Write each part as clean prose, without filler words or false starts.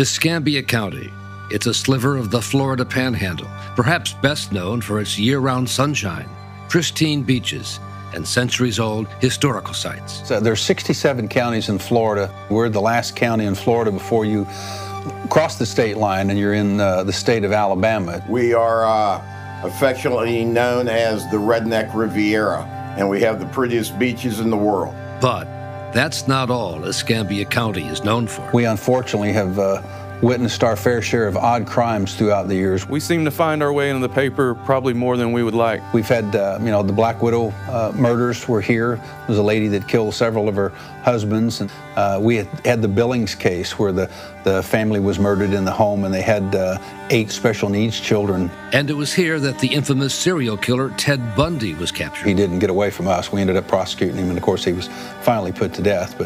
Escambia County. It's a sliver of the Florida Panhandle, perhaps best known for its year-round sunshine, pristine beaches, and centuries-old historical sites. So there's 67 counties in Florida. We're the last county in Florida before you cross the state line and you're in the state of Alabama. We are affectionately known as the Redneck Riviera, and we have the prettiest beaches in the world. But that's not all Escambia County is known for. We unfortunately have witnessed our fair share of odd crimes throughout the years. We seem to find our way into the paper probably more than we would like. We've had, the Black Widow murders were here. There was a lady that killed several of her husbands. And we had the Billings case where the family was murdered in the home and they had 8 special needs children. And it was here that the infamous serial killer Ted Bundy was captured. He didn't get away from us. We ended up prosecuting him, and of course he was finally put to death.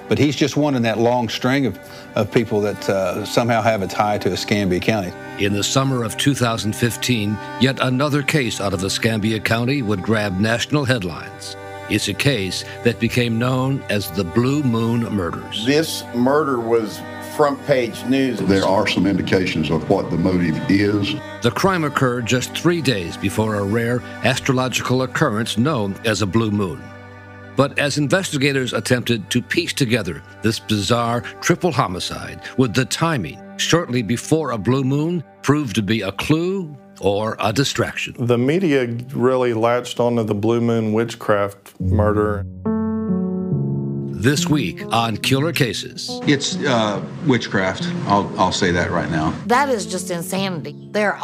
But he's just one in that long string of people that somehow have a tie to Escambia County. In the summer of 2015, yet another case out of Escambia County would grab national headlines. It's a case that became known as the Blue Moon Murders. This murder was front-page news. There are some indications of what the motive is. The crime occurred just 3 days before a rare astrological occurrence known as a blue moon. But as investigators attempted to piece together this bizarre triple homicide, would the timing shortly before a blue moon prove to be a clue or a distraction? The media really latched onto the Blue Moon Witchcraft murder. This week on Killer Cases. It's witchcraft. I'll say that right now. That is just insanity. There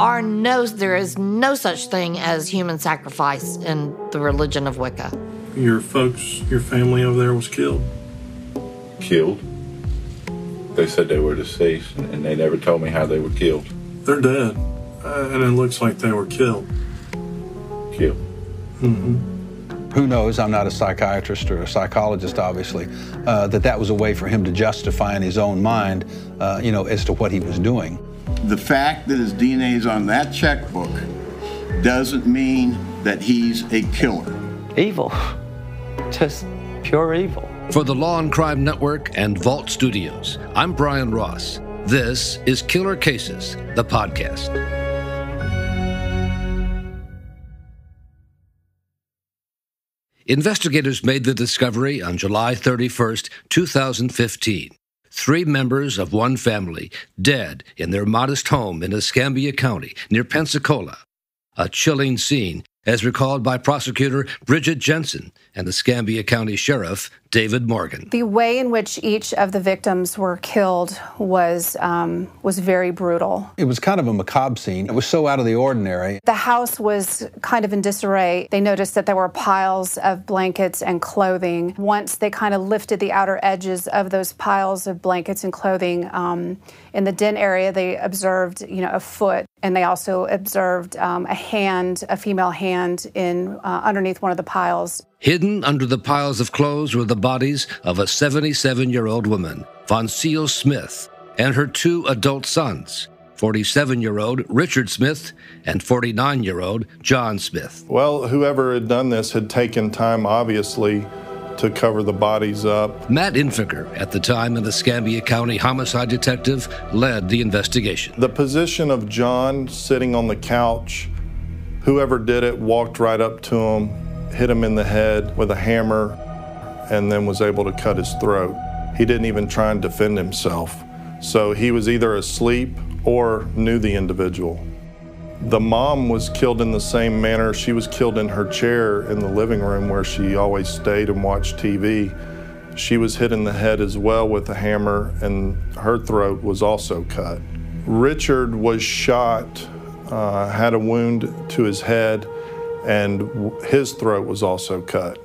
is no such thing as human sacrifice in the religion of Wicca. Your folks, your family over there was killed? Killed? They said they were deceased, and they never told me how they were killed. They're dead, and it looks like they were killed. Killed? Mm-hmm. Who knows, I'm not a psychiatrist or a psychologist, obviously, that was a way for him to justify in his own mind, as to what he was doing. The fact that his DNA is on that checkbook doesn't mean that he's a killer. Evil. Just pure evil. For the Law and Crime Network and Vault Studios, I'm Brian Ross. This is Killer Cases, the podcast. Investigators made the discovery on July 31st, 2015. 3 members of one family dead in their modest home in Escambia County near Pensacola. A chilling scene as recalled by prosecutor Bridget Jensen and Escambia County Sheriff David Morgan. The way in which each of the victims were killed was very brutal. It was kind of a macabre scene. It was so out of the ordinary. The house was kind of in disarray. They noticed that there were piles of blankets and clothing. Once they kind of lifted the outer edges of those piles of blankets and clothing, in the den area, they observed, a foot, and they also observed a female hand in underneath one of the piles. Hidden under the piles of clothes were the bodies of a 77-year-old woman, Vancil Smith, and her 2 adult sons, 47-year-old Richard Smith and 49-year-old John Smith. Well, whoever had done this had taken time, obviously, to cover the bodies up. Matt Infiger, at the time an Escambia County homicide detective, led the investigation. The position of John sitting on the couch, whoever did it walked right up to him, hit him in the head with a hammer, and then was able to cut his throat. He didn't even try and defend himself. So he was either asleep or knew the individual. The mom was killed in the same manner. She was killed in her chair in the living room where she always stayed and watched TV. She was hit in the head as well with a hammer, and her throat was also cut. Richard was shot, had a wound to his head, and his throat was also cut.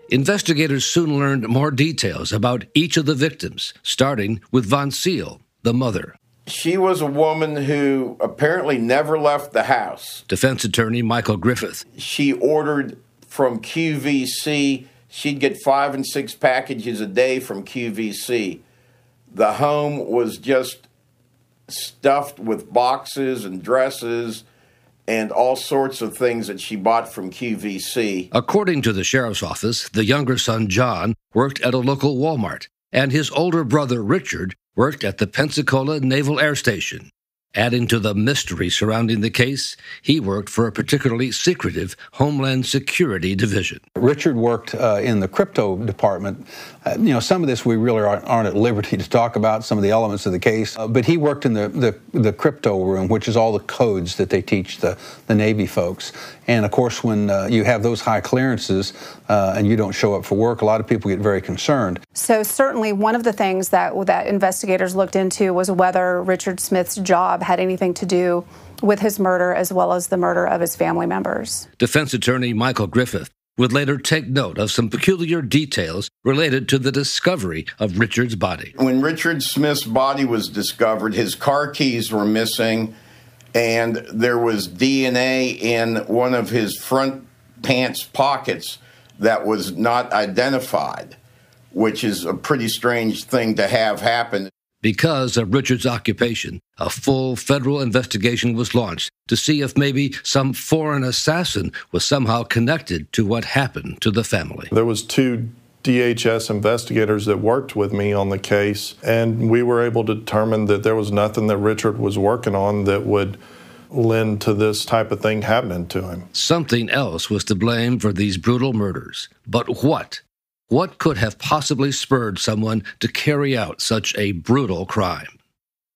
Investigators soon learned more details about each of the victims, starting with Vancil the Mother. She was a woman who apparently never left the house. Defense attorney Michael Griffith. She ordered from QVC. She'd get 5 and 6 packages a day from QVC. The home was just stuffed with boxes and dresses and all sorts of things that she bought from QVC. According to the sheriff's office, the younger son, John, worked at a local Walmart. and his older brother Richard worked at the Pensacola Naval Air Station. Adding to the mystery surrounding the case, he worked for a particularly secretive Homeland Security division. Richard worked in the crypto department. Some of this we really aren't at liberty to talk about, some of the elements of the case, but he worked in the crypto room, which is all the codes that they teach the Navy folks. And of course, when you have those high clearances and you don't show up for work, a lot of people get very concerned. So certainly one of the things that investigators looked into was whether Richard Smith's job had anything to do with his murder as well as the murder of his family members. Defense attorney Michael Griffith would later take note of some peculiar details related to the discovery of Richard's body. When Richard Smith's body was discovered, his car keys were missing, and there was DNA in one of his front pants pockets that was not identified, which is a pretty strange thing to have happen. Because of Richard's occupation, a full federal investigation was launched to see if maybe some foreign assassin was somehow connected to what happened to the family. There was 2 DHS investigators that worked with me on the case, and we were able to determine that there was nothing that Richard was working on that would lend to this type of thing happening to him. Something else was to blame for these brutal murders. But what? What could have possibly spurred someone to carry out such a brutal crime?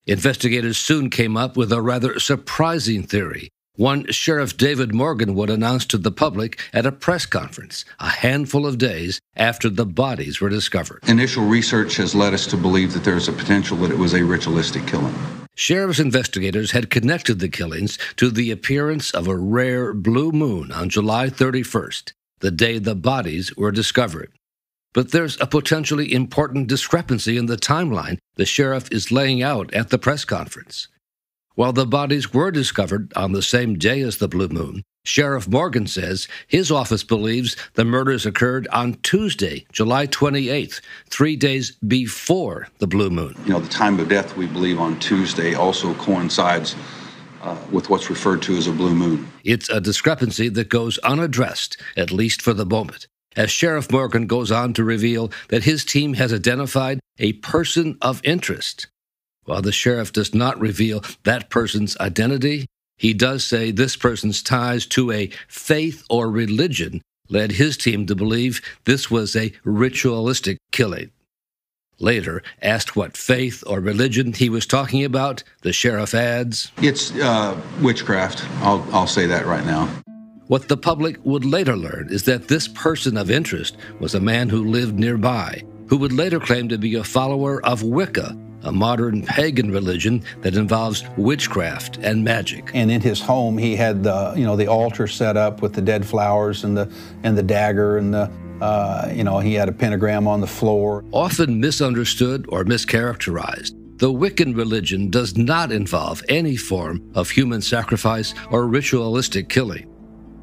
Investigators soon came up with a rather surprising theory, one Sheriff David Morgan would announce to the public at a press conference a handful of days after the bodies were discovered. Initial research has led us to believe that there is a potential that it was a ritualistic killing. Sheriff's investigators had connected the killings to the appearance of a rare blue moon on July 31st, the day the bodies were discovered. But there's a potentially important discrepancy in the timeline the sheriff is laying out at the press conference. While the bodies were discovered on the same day as the blue moon, Sheriff Morgan says his office believes the murders occurred on Tuesday, July 28th, 3 days before the blue moon. The time of death, we believe, on Tuesday also coincides with what's referred to as a blue moon. It's a discrepancy that goes unaddressed, at least for the moment, as Sheriff Morgan goes on to reveal that his team has identified a person of interest. While the sheriff does not reveal that person's identity, he does say this person's ties to a faith or religion led his team to believe this was a ritualistic killing. Later, asked what faith or religion he was talking about, the sheriff adds, "It's witchcraft. I'll say that right now." What the public would later learn is that this person of interest was a man who lived nearby, who would later claim to be a follower of Wicca, a modern pagan religion that involves witchcraft and magic. And in his home, he had the altar set up with the dead flowers and the dagger and he had a pentagram on the floor. Often misunderstood or mischaracterized, the Wiccan religion does not involve any form of human sacrifice or ritualistic killing.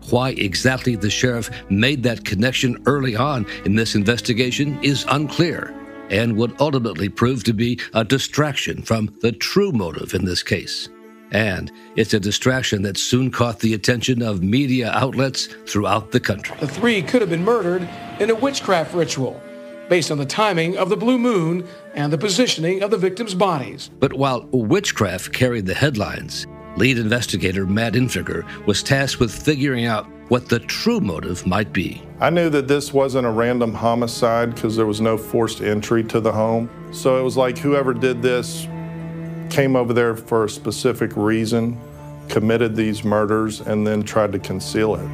Why exactly the sheriff made that connection early on in this investigation is unclear, and would ultimately prove to be a distraction from the true motive in this case. And it's a distraction that soon caught the attention of media outlets throughout the country. The 3 could have been murdered in a witchcraft ritual, based on the timing of the blue moon and the positioning of the victims' bodies. But while witchcraft carried the headlines, lead investigator Matt Infiger was tasked with figuring out what the true motive might be. I knew that this wasn't a random homicide because there was no forced entry to the home. So it was like whoever did this came over there for a specific reason, committed these murders, and then tried to conceal it.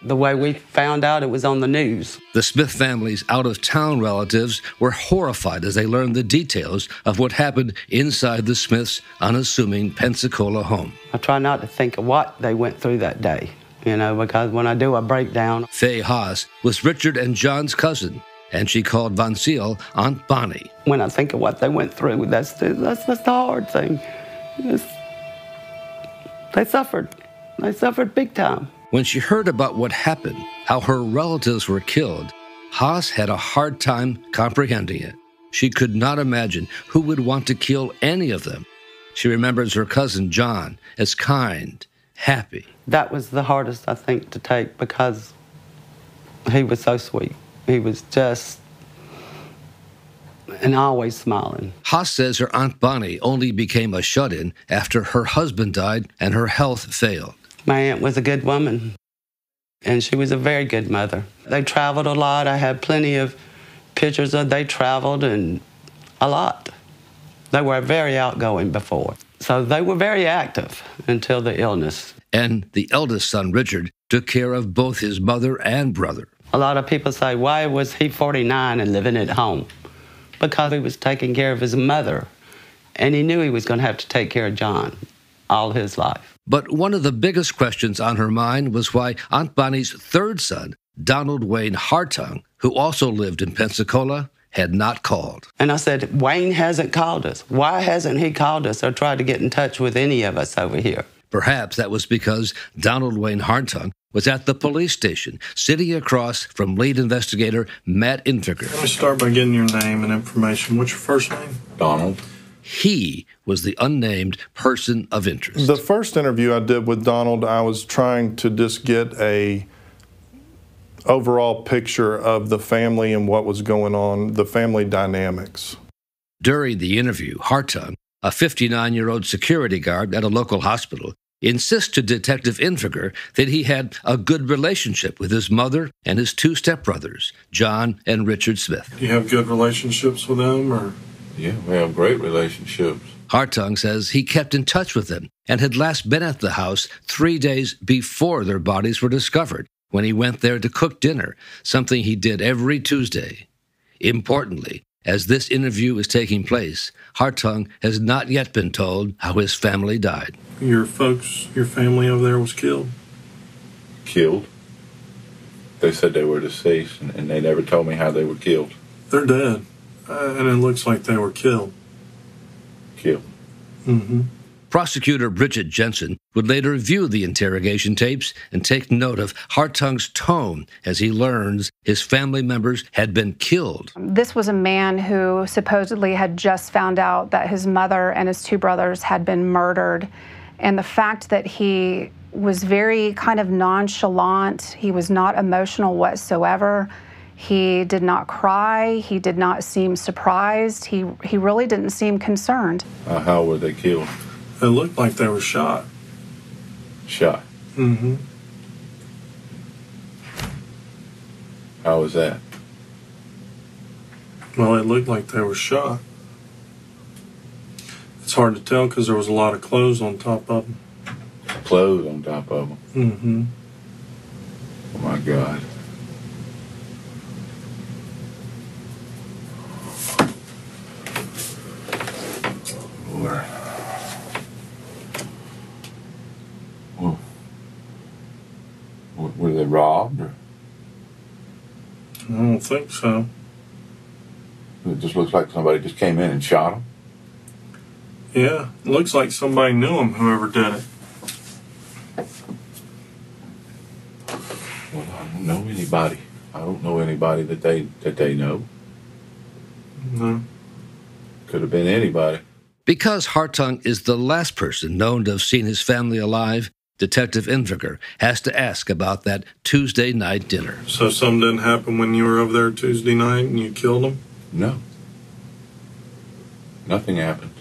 The way we found out, it was on the news. The Smith family's out-of-town relatives were horrified as they learned the details of what happened inside the Smiths' unassuming Pensacola home. I try not to think of what they went through that day, because when I do, I break down. Faye Haas was Richard and John's cousin, and she called Vancil Aunt Bonnie. When I think of what they went through, that's the hard thing. They suffered. They suffered big time. When she heard about what happened, how her relatives were killed, Haas had a hard time comprehending it. She could not imagine who would want to kill any of them. She remembers her cousin John as kind, happy. That was the hardest, I think, to take because he was so sweet. He was just, and always smiling. Haas says her Aunt Bonnie only became a shut-in after her husband died and her health failed. My aunt was a good woman, and she was a very good mother. They traveled a lot. I had plenty of pictures of they traveled and a lot. They were very outgoing before. So they were very active until the illness. And the eldest son, Richard, took care of both his mother and brother. A lot of people say, why was he 49 and living at home? Because he was taking care of his mother, and he knew he was going to have to take care of John all his life. But one of the biggest questions on her mind was why Aunt Bonnie's third son, Donald Wayne Hartung, who also lived in Pensacola, had not called. And I said, Wayne hasn't called us. Why hasn't he called us or tried to get in touch with any of us over here? Perhaps that was because Donald Wayne Hartung was at the police station, sitting across from lead investigator Matt Infiger. Let me start by getting your name and information. What's your first name? Donald. He was the unnamed person of interest. The first interview I did with Donald, I was trying to just get a overall picture of the family and what was going on, the family dynamics. During the interview, Hartung, a 59-year-old security guard at a local hospital, insists to Detective Infiger that he had a good relationship with his mother and his two stepbrothers, John and Richard Smith. Do you have good relationships with them, or? Yeah, we have great relationships. Hartung says he kept in touch with them and had last been at the house 3 days before their bodies were discovered, when he went there to cook dinner, something he did every Tuesday. Importantly, as this interview is taking place, Hartung has not yet been told how his family died. Your folks, your family over there was killed? Killed? They said they were deceased, and they never told me how they were killed. They're dead, and it looks like they were killed. Killed? Mm-hmm. Prosecutor Bridget Jensen would later view the interrogation tapes and take note of Hartung's tone as he learns his family members had been killed. This was a man who supposedly had just found out that his mother and his two brothers had been murdered. And the fact that he was very kind of nonchalant, he was not emotional whatsoever. He did not cry. He did not seem surprised. He really didn't seem concerned. How were they killed? It looked like they were shot. Shot? Mm-hmm. How was that? Well, it looked like they were shot. It's hard to tell because there was a lot of clothes on top of them. Clothes on top of them? Mm-hmm. Oh, my God. Lord. Were they robbed? Or? I don't think so. It just looks like somebody just came in and shot them? Yeah, it looks like somebody knew him, whoever did it. Well, I don't know anybody. I don't know anybody that they know. No. Could have been anybody. Because Hartung is the last person known to have seen his family alive, Detective Infiger has to ask about that Tuesday night dinner. So something didn't happen when you were over there Tuesday night and you killed him? No. Nothing happened.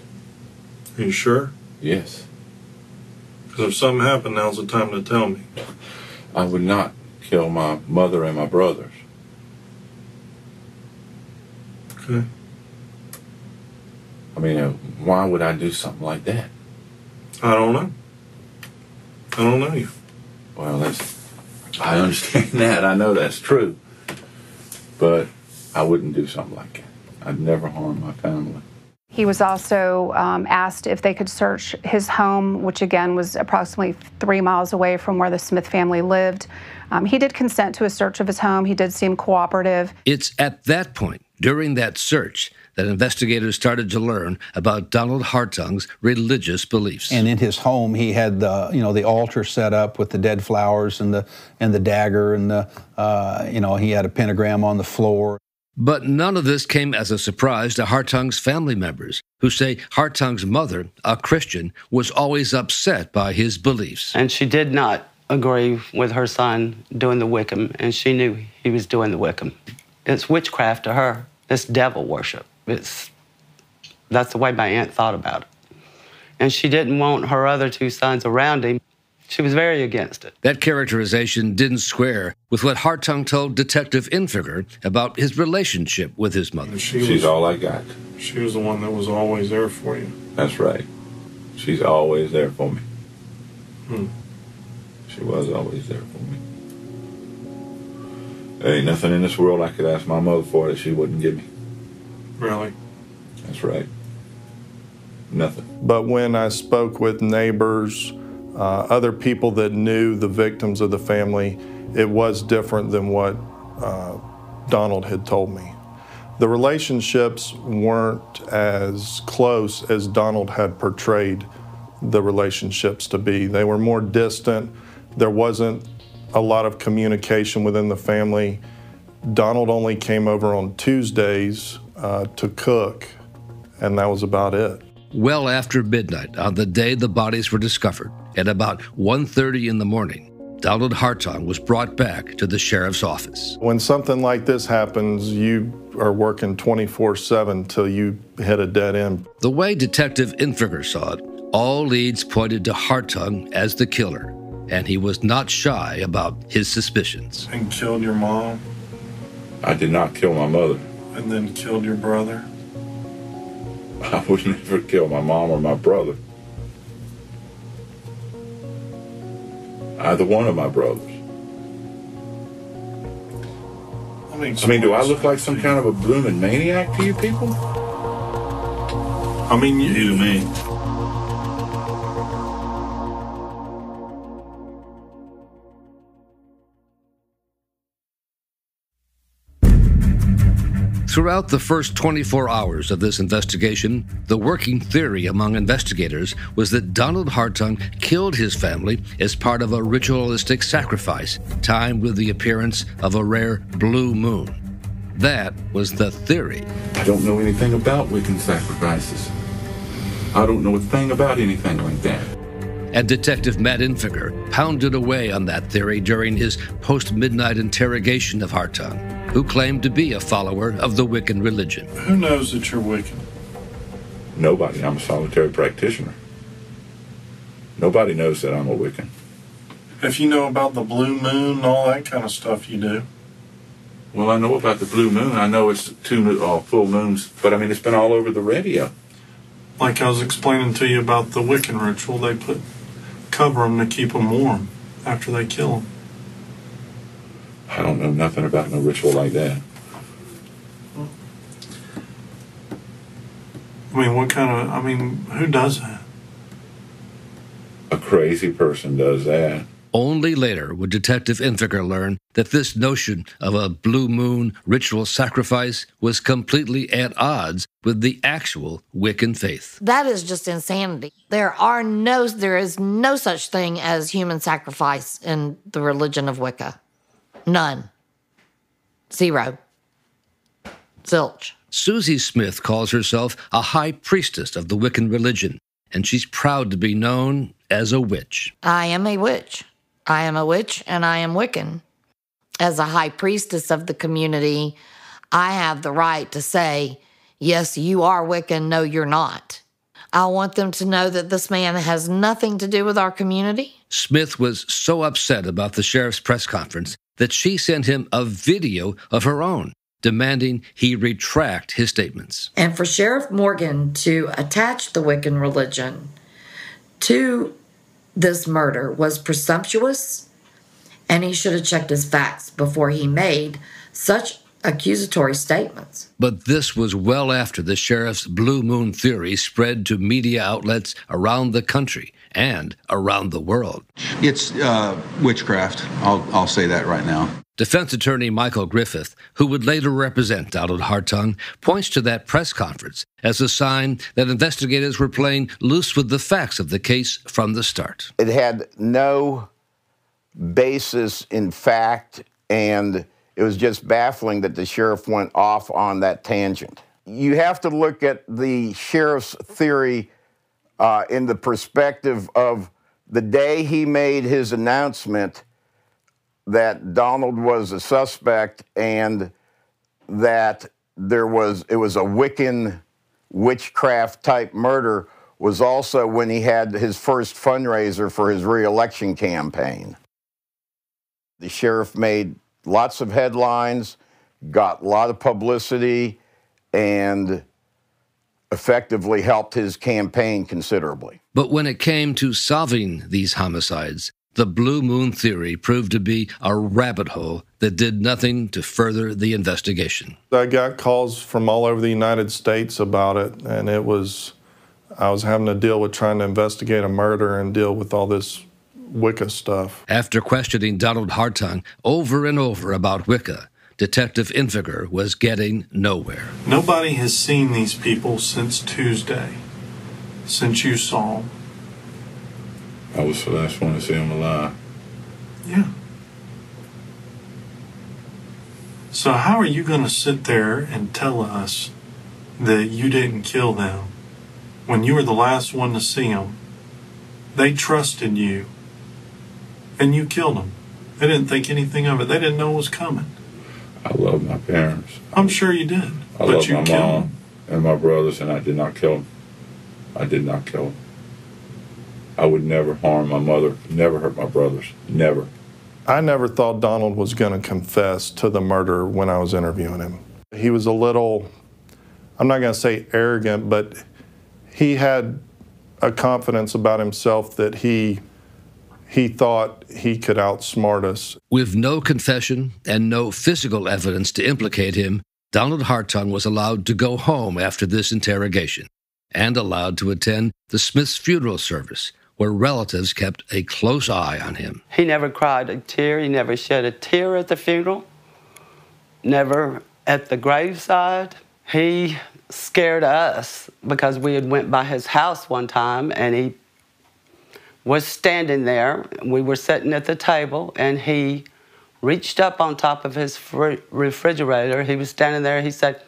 Are you sure? Yes. Because if something happened, now's the time to tell me. I would not kill my mother and my brothers. Okay. I mean, why would I do something like that? I don't know. I don't know you. Well, I understand that. I know that's true. But I wouldn't do something like that. I'd never harm my family. He was also asked if they could search his home, which again was approximately 3 miles away from where the Smith family lived. He did consent to a search of his home. He did seem cooperative. It's at that point, during that search, that investigators started to learn about Donald Hartung's religious beliefs. And in his home, he had the altar set up with the dead flowers and the dagger, and he had a pentagram on the floor. But none of this came as a surprise to Hartung's family members, who say Hartung's mother, a Christian, was always upset by his beliefs. And she did not agree with her son doing the Wiccan, and she knew he was doing the Wiccan. It's witchcraft to her. It's devil worship. That's the way my aunt thought about it. And she didn't want her other two sons around him. She was very against it. That characterization didn't square with what Hartung told Detective Infiger about his relationship with his mother. She's all I got. She was the one that was always there for you. That's right. She's always there for me. She was always there for me. There ain't nothing in this world I could ask my mother for that she wouldn't give me. Really? That's right. Nothing. But when I spoke with neighbors, other people that knew the victims of the family, it was different than what Donald had told me. The relationships weren't as close as Donald had portrayed the relationships to be. They were more distant. There wasn't a lot of communication within the family. Donald only came over on Tuesdays to cook, and that was about it. Well after midnight on the day the bodies were discovered, at about 1:30 in the morning, Donald Hartung was brought back to the sheriff's office. When something like this happens, you are working 24/7 till you hit a dead end. The way Detective Infiger saw it, all leads pointed to Hartung as the killer, and he was not shy about his suspicions. And killed your mom? I did not kill my mother. And then killed your brother? I would never kill my mom or my brother. Either one of my brothers. I mean, do I look like some kind of a blooming maniac to you people? I mean, you do to me. Throughout the first 24 hours of this investigation, the working theory among investigators was that Donald Hartung killed his family as part of a ritualistic sacrifice, timed with the appearance of a rare blue moon. That was the theory. I don't know anything about Wiccan sacrifices. I don't know a thing about anything like that. And Detective Matt Infiger pounded away on that theory during his post-midnight interrogation of Hartung, who claimed to be a follower of the Wiccan religion. Who knows that you're Wiccan? Nobody. I'm a solitary practitioner. Nobody knows that I'm a Wiccan. If you know about the blue moon and all that kind of stuff, you do. Well, I know about the blue moon. I know it's two full moons, but I mean, it's been all over the radio. Like I was explaining to you about the Wiccan ritual, they cover them to keep them warm after they kill them. I don't know nothing about no ritual like that. I mean, who does that? A crazy person does that. Only later would Detective Infiger learn that this notion of a blue moon ritual sacrifice was completely at odds with the actual Wiccan faith. That is just insanity. There is no such thing as human sacrifice in the religion of Wicca. None. Zero. Zilch. Susie Smith calls herself a high priestess of the Wiccan religion, and she's proud to be known as a witch. I am a witch. I am a witch, and I am Wiccan. As a high priestess of the community, I have the right to say, yes, you are Wiccan, no, you're not. I want them to know that this man has nothing to do with our community. Smith was so upset about the sheriff's press conference that she sent him a video of her own, demanding he retract his statements. And for Sheriff Morgan to attach the Wiccan religion to this murder was presumptuous, and he should have checked his facts before he made such accusatory statements. But this was well after the sheriff's blue moon theory spread to media outlets around the country and around the world. It's witchcraft. I'll say that right now. Defense attorney Michael Griffith, who would later represent Donald Hartung, points to that press conference as a sign that investigators were playing loose with the facts of the case from the start. It had no basis in fact, and It was just baffling that the sheriff went off on that tangent. You have to look at the sheriff's theory in the perspective of the day he made his announcement that Donald was a suspect and that it was a Wiccan witchcraft type murder was also when he had his first fundraiser for his re-election campaign. The sheriff made lots of headlines, got a lot of publicity, and effectively helped his campaign considerably. But when it came to solving these homicides, the Blue Moon theory proved to be a rabbit hole that did nothing to further the investigation. I got calls from all over the United States about it, and I was having to deal with trying to investigate a murder and deal with all this Wicca stuff. After questioning Donald Hartung over and over about Wicca, Detective Infiger was getting nowhere. Nobody has seen these people since Tuesday, since you saw them. I was the last one to see him alive. Yeah. So how are you going to sit there and tell us that you didn't kill them when you were the last one to see them? They trusted you, and you killed them. They didn't think anything of it. They didn't know it was coming. I love my parents. I'm sure you did. I love my mom and my brothers, and I did not kill them. I did not kill them. I would never harm my mother, never hurt my brothers, never. I never thought Donald was going to confess to the murder when I was interviewing him. He was a little, I'm not going to say arrogant, but he had a confidence about himself that he thought he could outsmart us. With no confession and no physical evidence to implicate him, Donald Hartung was allowed to go home after this interrogation and allowed to attend the Smith's funeral service, where relatives kept a close eye on him. He never cried a tear. He never shed a tear at the funeral, never at the graveside. He scared us because we had went by his house one time, and he was standing there. We were sitting at the table, and he reached up on top of his refrigerator. He was standing there. He said,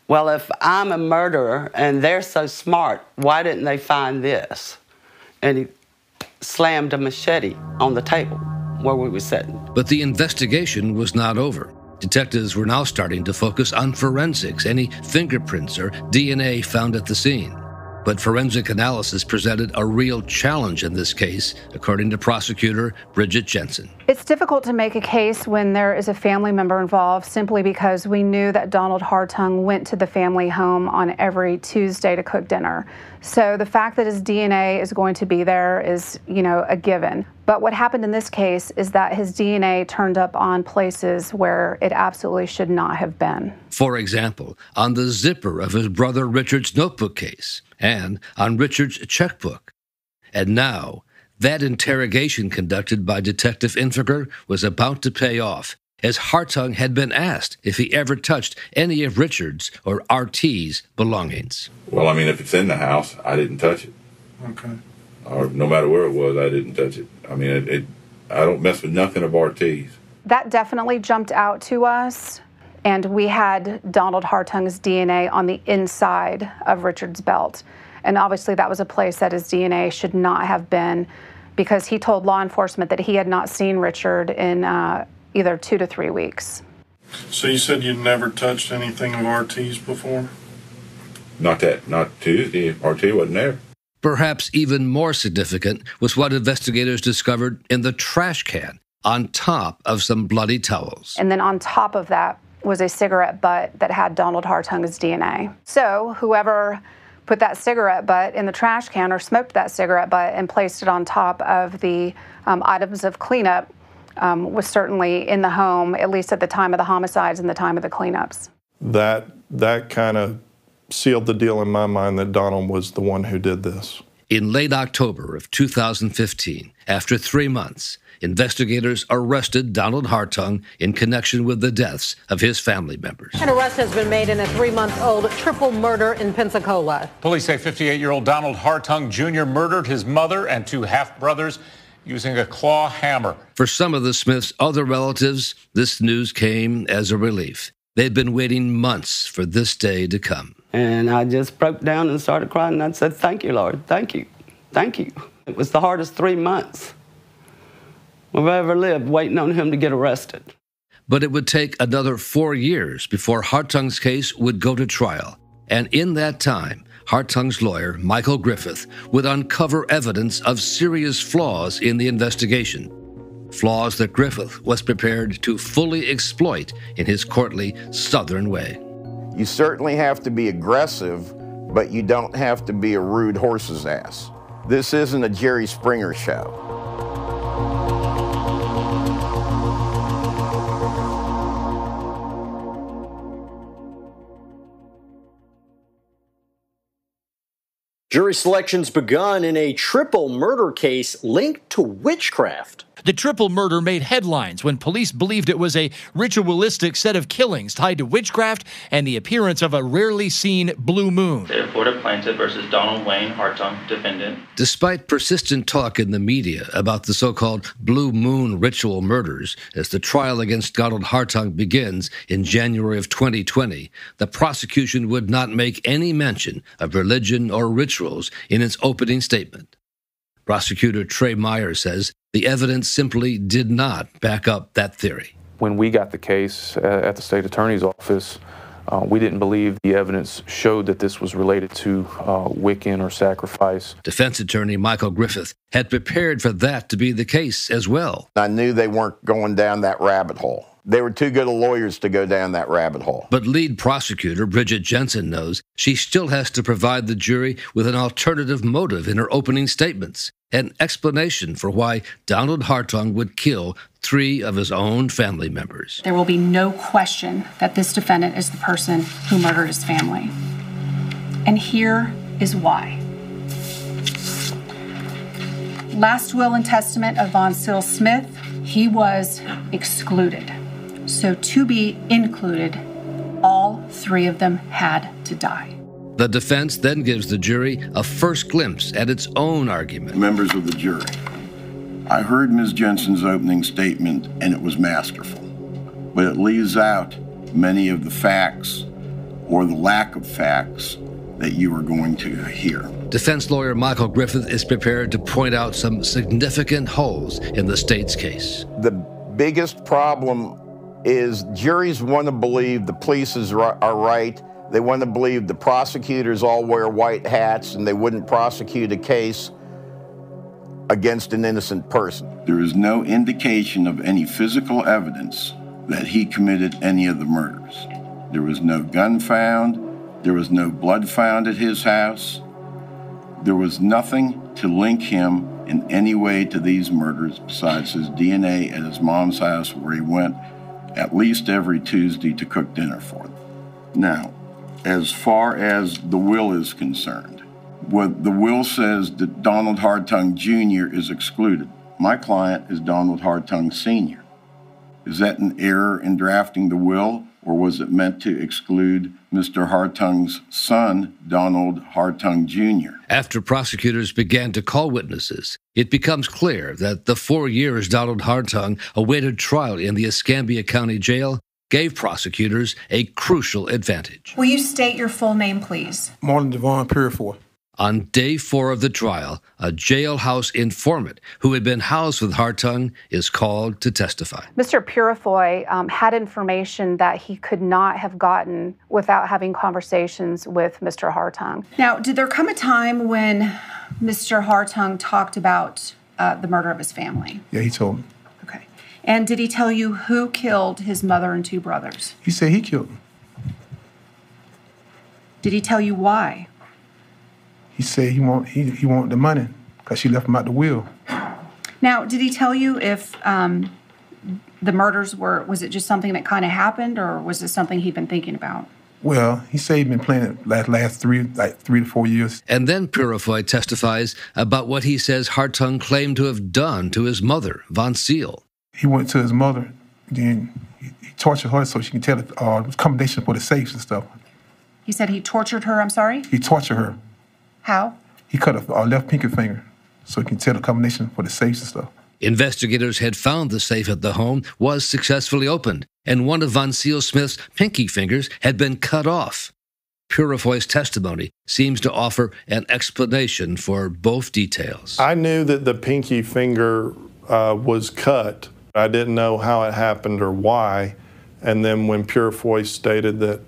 well, if I'm a murderer and they're so smart, why didn't they find this? And he slammed a machete on the table where we were sitting. But the investigation was not over. Detectives were now starting to focus on forensics, any fingerprints or DNA found at the scene. But forensic analysis presented a real challenge in this case, according to prosecutor Bridget Jensen. It's difficult to make a case when there is a family member involved simply because we knew that Donald Hartung went to the family home on every Tuesday to cook dinner. So the fact that his DNA is going to be there is, a given. But what happened in this case is that his DNA turned up on places where it absolutely should not have been. For example, on the zipper of his brother Richard's notebook case and on Richard's checkbook. And now, that interrogation conducted by Detective Infiger was about to pay off, as Hartung had been asked if he ever touched any of Richard's or RT's belongings. Well, I mean, if it's in the house, I didn't touch it. Okay. Or no matter where it was, I didn't touch it. I mean, I don't mess with nothing of RT's. That definitely jumped out to us, and we had Donald Hartung's DNA on the inside of Richard's belt. And obviously that was a place that his DNA should not have been, because he told law enforcement that he had not seen Richard in either 2 to 3 weeks. So you said you'd never touched anything of RT's before? Not Tuesday. RT wasn't there. Perhaps even more significant was what investigators discovered in the trash can on top of some bloody towels. And then on top of that was a cigarette butt that had Donald Hartung's DNA. So whoever put that cigarette butt in the trash can or smoked that cigarette butt and placed it on top of the items of cleanup was certainly in the home, at least at the time of the homicides and the time of the cleanups. That kind of sealed the deal in my mind that Donald was the one who did this. In late October of 2015, after 3 months, investigators arrested Donald Hartung in connection with the deaths of his family members. An arrest has been made in a 3-month-old triple murder in Pensacola. Police say 58-year-old Donald Hartung Jr. murdered his mother and 2 half-brothers using a claw hammer. For some of the Smiths' other relatives, this news came as a relief. They'd been waiting months for this day to come. And I just broke down and started crying, and I said, thank you, Lord, thank you, thank you. It was the hardest 3 months we've ever lived, waiting on him to get arrested. But it would take another 4 years before Hartung's case would go to trial. And in that time, Hartung's lawyer, Michael Griffith, would uncover evidence of serious flaws in the investigation. Flaws that Griffith was prepared to fully exploit in his courtly Southern way. You certainly have to be aggressive, but you don't have to be a rude horse's ass. This isn't a Jerry Springer show. Jury selection's begun in a triple murder case linked to witchcraft. The triple murder made headlines when police believed it was a ritualistic set of killings tied to witchcraft and the appearance of a rarely seen blue moon. State of Florida plaintiff versus Donald Wayne Hartung, defendant. Despite persistent talk in the media about the so-called blue moon ritual murders, as the trial against Donald Hartung begins in January of 2020, the prosecution would not make any mention of religion or rituals in its opening statement. Prosecutor Trey Meyer says the evidence simply did not back up that theory. When we got the case at the state attorney's office, we didn't believe the evidence showed that this was related to Wiccan or sacrifice. Defense attorney Michael Griffith had prepared for that to be the case as well. I knew they weren't going down that rabbit hole. They were too good of lawyers to go down that rabbit hole. But lead prosecutor Bridget Jensen knows she still has to provide the jury with an alternative motive in her opening statements, an explanation for why Donald Hartung would kill 3 of his own family members. There will be no question that this defendant is the person who murdered his family. And here is why. Last will and testament of Vancil Smith, he was excluded. So to be included, all 3 of them had to die. The defense then gives the jury a first glimpse at its own argument. Members of the jury, I heard Ms. Jensen's opening statement and it was masterful, but it leaves out many of the facts or the lack of facts that you are going to hear. Defense lawyer Michael Griffith is prepared to point out some significant holes in the state's case. The biggest problem is juries want to believe the police are right. They want to believe the prosecutors all wear white hats and they wouldn't prosecute a case against an innocent person. There is no indication of any physical evidence that he committed any of the murders. There was no gun found. There was no blood found at his house. There was nothing to link him in any way to these murders besides his DNA at his mom's house, where he went at least every Tuesday to cook dinner for them. Now, as far as the will is concerned, what the will says that Donald Hartung Jr. is excluded. My client is Donald Hartung Sr. Is that an error in drafting the will, or was it meant to exclude Mr. Hartung's son, Donald Hartung Jr.? After prosecutors began to call witnesses, it becomes clear that the 4 years Donald Hartung awaited trial in the Escambia County Jail gave prosecutors a crucial advantage. Will you state your full name, please? Marlon Devon Purifoy. On day 4 of the trial, a jailhouse informant who had been housed with Hartung is called to testify. Mr. Purifoy had information that he could not have gotten without having conversations with Mr. Hartung. Now, did there come a time when Mr. Hartung talked about the murder of his family? Yeah, he told me. Okay. And did he tell you who killed his mother and 2 brothers? He said he killed them. Did he tell you why? He said he want the money because she left him out the will. Now, did he tell you if the murders was it just something that kind of happened, or was it something he'd been thinking about? Well, he said he'd been playing it last 3 to 4 years. And then Purifoy testifies about what he says Hartung claimed to have done to his mother, Vancil. He went to his mother, then he tortured her so she can tell the combination for the safes and stuff. He said he tortured her, I'm sorry? He tortured her. How? He cut her left pinky finger so you can tell the combination for the safes and stuff. Investigators had found the safe at the home was successfully opened, and one of Vancil Smith's pinky fingers had been cut off. Purifoy's testimony seems to offer an explanation for both details. I knew that the pinky finger was cut. I didn't know how it happened or why. And then when Purifoy stated that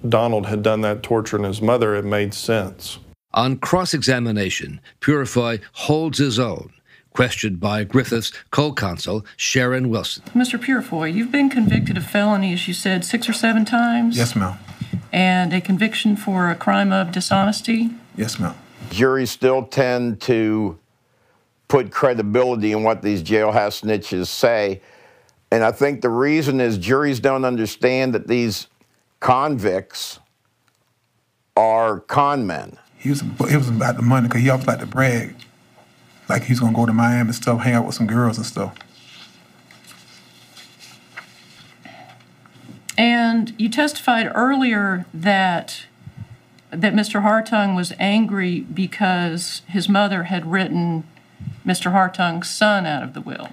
Donald had done that torturing his mother, it made sense. On cross-examination, Purifoy holds his own, questioned by Griffith's co-counsel, Sharon Wilson. Mr. Purifoy, you've been convicted of felony, as you said, 6 or 7 times? Yes, ma'am. And a conviction for a crime of dishonesty? Yes, ma'am. Juries still tend to put credibility in what these jailhouse snitches say. And I think the reason is juries don't understand that these convicts are con men. It was about the money, because he always liked to brag. Like he's going to go to Miami and stuff, hang out with some girls and stuff. And you testified earlier that Mr. Hartung was angry because his mother had written Mr. Hartung's son out of the will.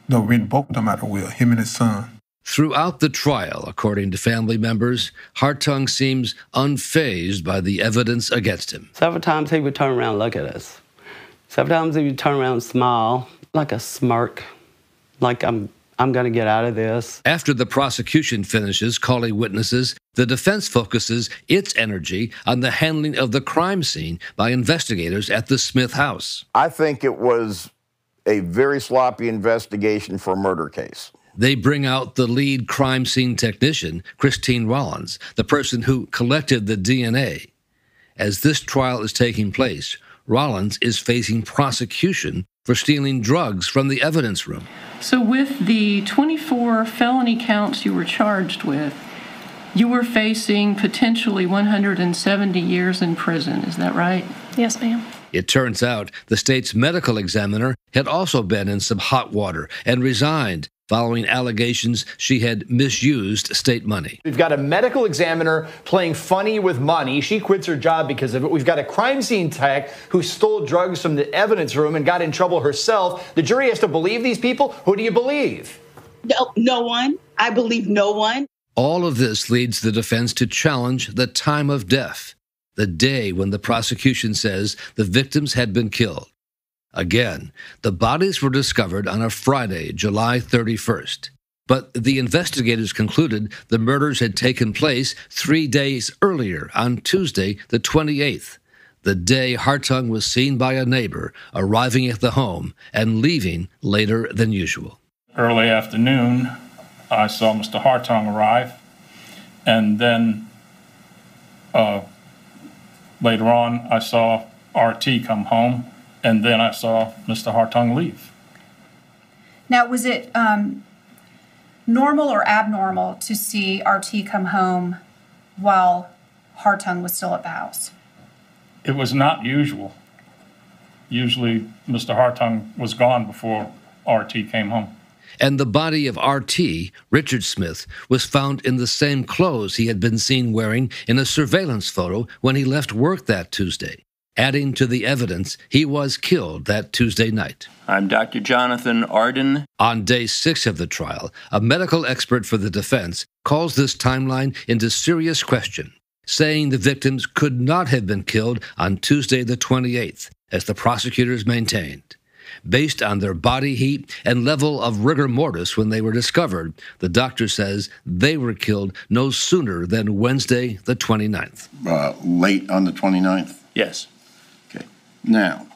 No, written both of them out of the will, him and his son. Throughout the trial, according to family members, Hartung seems unfazed by the evidence against him. Several times he would turn around and look at us. Several times he would turn around and smile, like a smirk, like I'm going to get out of this. After the prosecution finishes calling witnesses, the defense focuses its energy on the handling of the crime scene by investigators at the Smith house. I think it was a very sloppy investigation for a murder case. They bring out the lead crime scene technician, Christine Rollins, the person who collected the DNA. As this trial is taking place, Rollins is facing prosecution for stealing drugs from the evidence room. So with the 24 felony counts you were charged with, you were facing potentially 170 years in prison. Is that right? Yes, ma'am. It turns out the state's medical examiner had also been in some hot water and resigned following allegations she had misused state money. We've got a medical examiner playing funny with money. She quits her job because of it. We've got a crime scene tech who stole drugs from the evidence room and got in trouble herself. The jury has to believe these people. Who do you believe? No one. I believe no one. All of this leads the defense to challenge the time of death, the day when the prosecution says the victims had been killed. Again, the bodies were discovered on a Friday, July 31st. But the investigators concluded the murders had taken place 3 days earlier, on Tuesday, the 28th, the day Hartung was seen by a neighbor arriving at the home and leaving later than usual. Early afternoon, I saw Mr. Hartung arrive, and then later on, I saw RT come home. And then I saw Mr. Hartung leave. Now, was it normal or abnormal to see RT come home while Hartung was still at the house? It was not usual. Usually, Mr. Hartung was gone before RT came home. And the body of RT, Richard Smith, was found in the same clothes he had been seen wearing in a surveillance photo when he left work that Tuesday. Adding to the evidence, he was killed that Tuesday night. I'm Dr. Jonathan Arden. On day 6 of the trial, a medical expert for the defense calls this timeline into serious question, saying the victims could not have been killed on Tuesday the 28th, as the prosecutors maintained. Based on their body heat and level of rigor mortis when they were discovered, the doctor says they were killed no sooner than Wednesday the 29th. Late on the 29th? Yes. Now,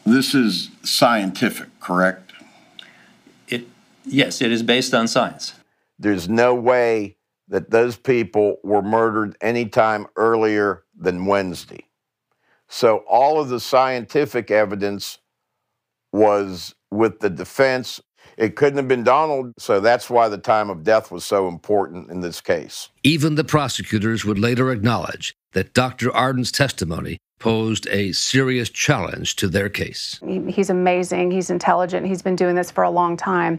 this is scientific, correct? Yes, it is based on science. There's no way that those people were murdered any time earlier than Wednesday. So all of the scientific evidence was with the defense. It couldn't have been Donald, so that's why the time of death was so important in this case. Even the prosecutors would later acknowledge that Dr. Arden's testimony posed a serious challenge to their case. He's amazing. He's intelligent. He's been doing this for a long time.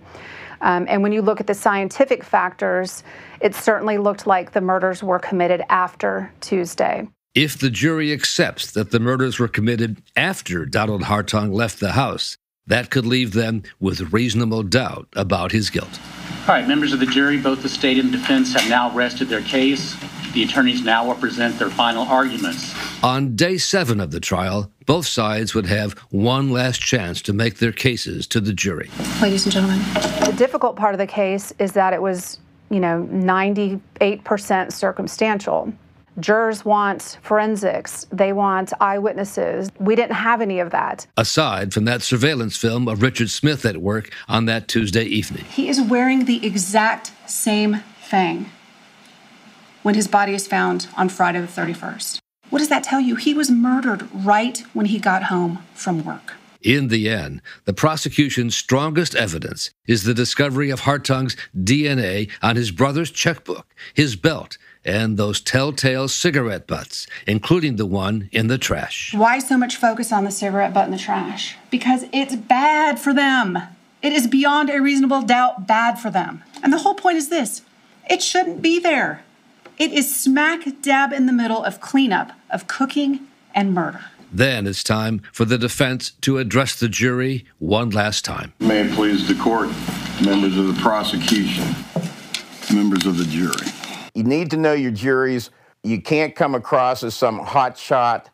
And when you look at the scientific factors, it certainly looked like the murders were committed after Tuesday. If the jury accepts that the murders were committed after Donald Hartung left the house, that could leave them with reasonable doubt about his guilt. All right, members of the jury, both the state and defense have now rested their case. The attorneys now will present their final arguments. On day 7 of the trial, both sides would have one last chance to make their cases to the jury. Ladies and gentlemen. The difficult part of the case is that it was, 98% circumstantial. Jurors want forensics. They want eyewitnesses. We didn't have any of that. Aside from that surveillance film of Richard Smith at work on that Tuesday evening. He is wearing the exact same thing when his body is found on Friday the 31st. What does that tell you? He was murdered right when he got home from work. In the end, the prosecution's strongest evidence is the discovery of Hartung's DNA on his brother's checkbook, his belt, and those telltale cigarette butts, including the one in the trash. Why so much focus on the cigarette butt in the trash? Because it's bad for them. It is beyond a reasonable doubt bad for them. And the whole point is this: it shouldn't be there. It is smack dab in the middle of cleanup, of cooking and murder. Then it's time for the defense to address the jury one last time. May it please the court, members of the prosecution, members of the jury. You need to know your juries. You can't come across as some hotshot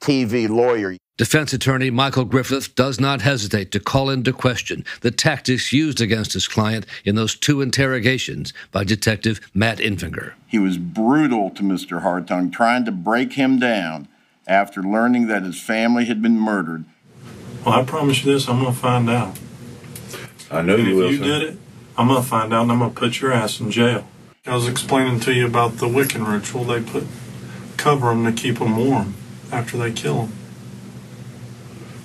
TV lawyer. Defense attorney Michael Griffith does not hesitate to call into question the tactics used against his client in those 2 interrogations by Detective Matt Infinger. He was brutal to Mr. Hartung, trying to break him down after learning that his family had been murdered. Well, I promise you this, I'm going to find out. I know you will. If you did it, I'm going to find out and I'm going to put your ass in jail. I was explaining to you about the Wiccan ritual. They cover them to keep them warm after they kill them.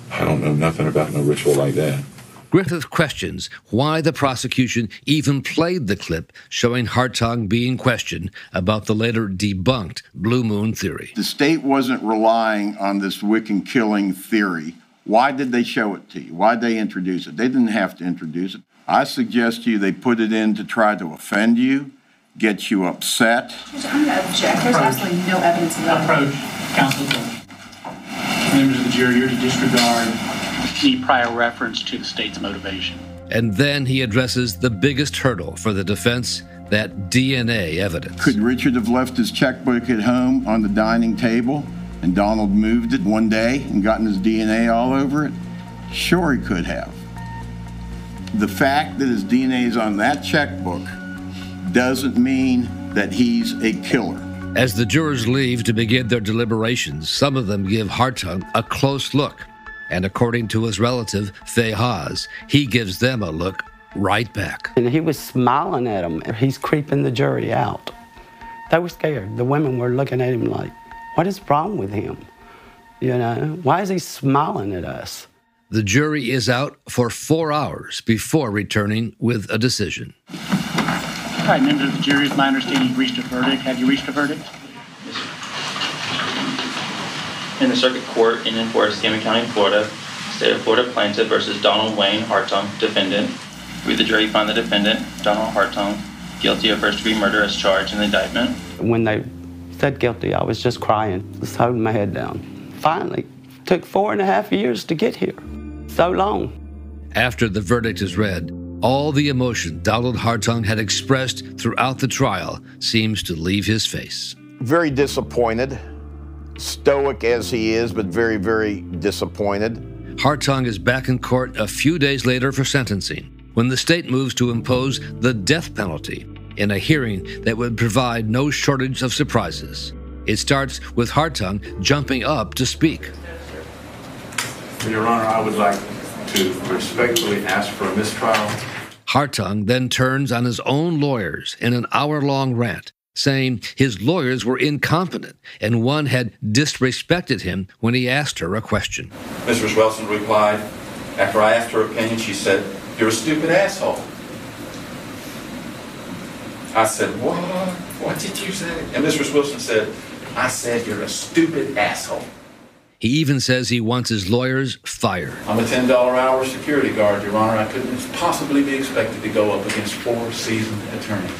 I don't know nothing about no ritual like that. Griffith questions why the prosecution even played the clip showing Hartung being questioned about the later debunked Blue Moon theory. The state wasn't relying on this Wiccan killing theory. Why did they show it to you? Why did they introduce it? They didn't have to introduce it. I suggest to you they put it in to try to offend you, get you upset. I'm going to object. There's absolutely no evidence of that. Approach, counsel. Members of the jury, you're to disregard any prior reference to the state's motivation. And then he addresses the biggest hurdle for the defense, that DNA evidence. Could Richard have left his checkbook at home on the dining table and Donald moved it one day and gotten his DNA all over it? Sure he could have. The fact that his DNA is on that checkbook doesn't mean that he's a killer. As the jurors leave to begin their deliberations, some of them give Hartung a close look. And according to his relative, Faye Haas, he gives them a look right back. And he was smiling at them. He's creeping the jury out. They were scared. The women were looking at him like, what is wrong with him? Why is he smiling at us? The jury is out for 4 hours before returning with a decision. All right, members of the jury, it's my understanding you've reached a verdict. Have you reached a verdict? Yes, sir. In the circuit court in and for Escambia County, Florida, state of Florida plaintiff versus Donald Wayne Hartung, defendant. We, the jury, find the defendant, Donald Hartung, guilty of first-degree murder as charged in the indictment. When they said guilty, I was just crying, just holding my head down. Finally, took 4.5 years to get here. So long. After the verdict is read, all the emotion Donald Hartung had expressed throughout the trial seems to leave his face. Very disappointed, stoic as he is, but very, very disappointed. Hartung is back in court a few days later for sentencing, when the state moves to impose the death penalty in a hearing that would provide no shortage of surprises. It starts with Hartung jumping up to speak. Your Honor, I would like to respectfully ask for a mistrial. Hartung then turns on his own lawyers in an hour-long rant, saying his lawyers were incompetent and one had disrespected him when he asked her a question. Mrs. Wilson replied, after I asked her opinion, she said, "You're a stupid asshole." I said, "What? What did you say?" And Mrs. Wilson said, "I said you're a stupid asshole." He even says he wants his lawyers fired. I'm a $10 hour security guard, Your Honor. I couldn't possibly be expected to go up against 4 seasoned attorneys.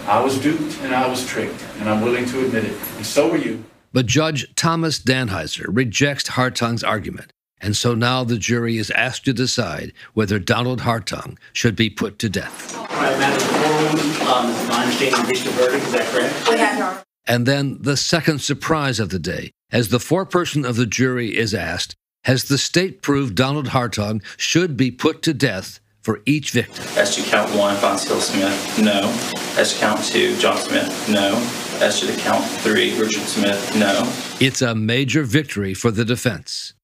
I was duped and I was tricked, and I'm willing to admit it. And so were you. But Judge Thomas Danheiser rejects Hartung's argument, and so now the jury is asked to decide whether Donald Hartung should be put to death. All right, Madam Forewoman, my understanding, reached a verdict, is that correct? We have. And then the second surprise of the day, as the foreperson of the jury is asked, has the state proved Donald Hartung should be put to death for each victim? As to count 1, Vancil Smith, no. As to count 2, John Smith, no. As to the count 3, Richard Smith, no. It's a major victory for the defense.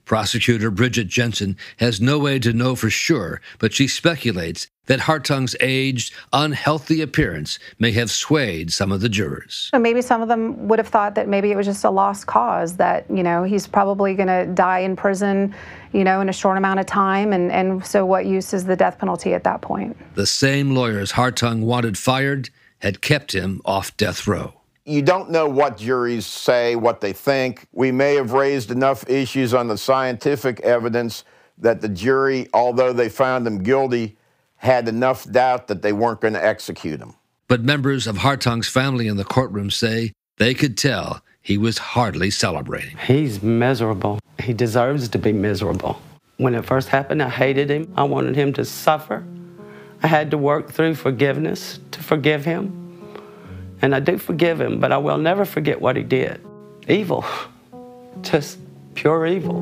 Prosecutor Bridget Jensen has no way to know for sure, but she speculates that Hartung's aged, unhealthy appearance may have swayed some of the jurors. So maybe some of them would have thought that maybe it was just a lost cause, that, he's probably going to die in prison, in a short amount of time, and so what use is the death penalty at that point? The same lawyers Hartung wanted fired had kept him off death row. You don't know what juries say, what they think. We may have raised enough issues on the scientific evidence that the jury, although they found him guilty, had enough doubt that they weren't going to execute him. But members of Hartung's family in the courtroom say they could tell he was hardly celebrating. He's miserable. He deserves to be miserable. When it first happened, I hated him. I wanted him to suffer. I had to work through forgiveness to forgive him. And I do forgive him, but I will never forget what he did. Evil. Just pure evil.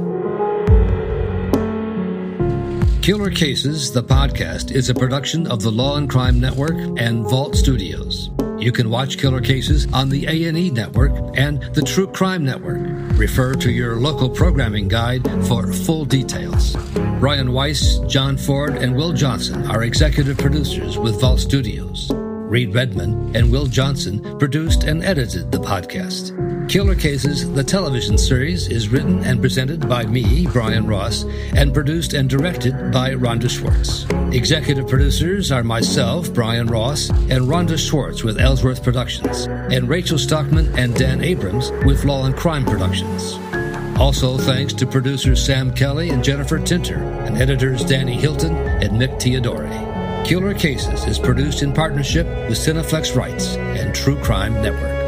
Killer Cases, the podcast, is a production of the Law and Crime Network and Vault Studios. You can watch Killer Cases on the A&E Network and the True Crime Network. Refer to your local programming guide for full details. Brian Weiss, John Ford, and Will Johnson are executive producers with Vault Studios. Reed Redman and Will Johnson produced and edited the podcast. Killer Cases, the television series, is written and presented by me, Brian Ross, and produced and directed by Rhonda Schwartz. Executive producers are myself, Brian Ross, and Rhonda Schwartz with Ellsworth Productions, and Rachel Stockman and Dan Abrams with Law and Crime Productions. Also thanks to producers Sam Kelly and Jennifer Tinter, and editors Danny Hilton and Mick Teodori. Killer Cases is produced in partnership with Cineflex Rights and True Crime Network.